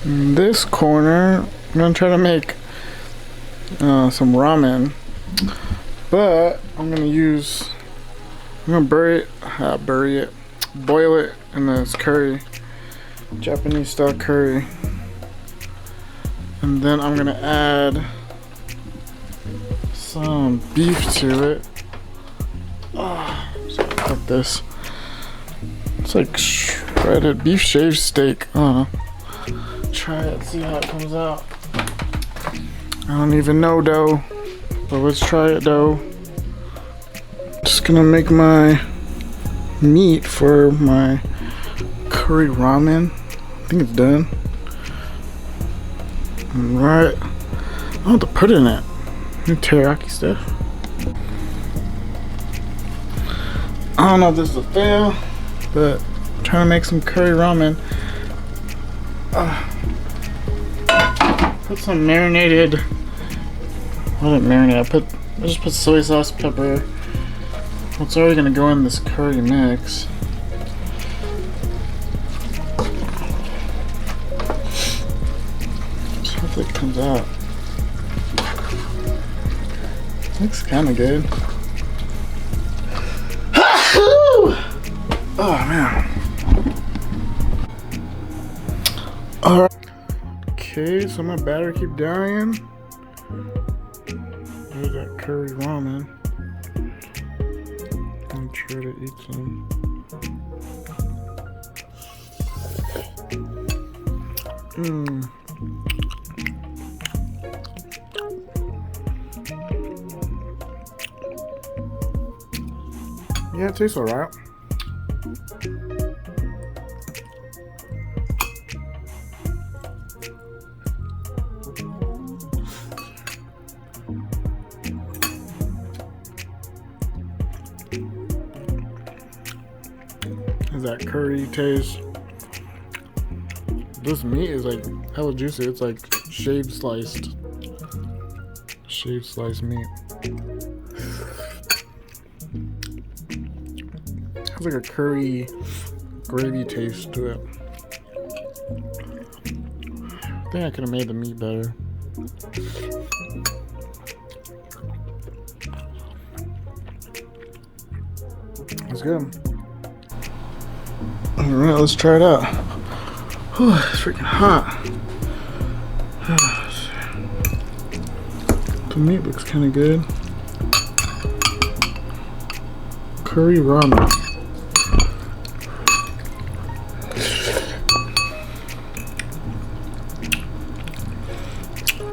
In this corner, I'm gonna try to make some ramen, but I'm gonna boil it in this curry, Japanese style curry, and then I'm gonna add some beef to it. So like this. It's like shredded beef shaved steak. Try it, see how it comes out. I don't even know though, but let's try it though. Just gonna make my meat for my curry ramen. I think it's done. Alright, I don't know what to put in it. New teriyaki stuff. I don't know if this is a fail, but I'm trying to make some curry ramen. Put some marinated. I didn't marinate. I just put soy sauce, pepper. It's already gonna go in this curry mix. So hopefully it comes out. Looks kind of good. Oh man. Alright. Okay, so my batter keep dying. There's that curry ramen. I'm trying to eat some. Yeah, it tastes alright. That curry taste. This meat is like hella juicy. It's like shaved sliced meat. Has like a curry gravy taste to it. I think I could have made the meat better. It's good. Alright, let's try it out. Whew, it's freaking hot. The meat looks kind of good. Curry ramen.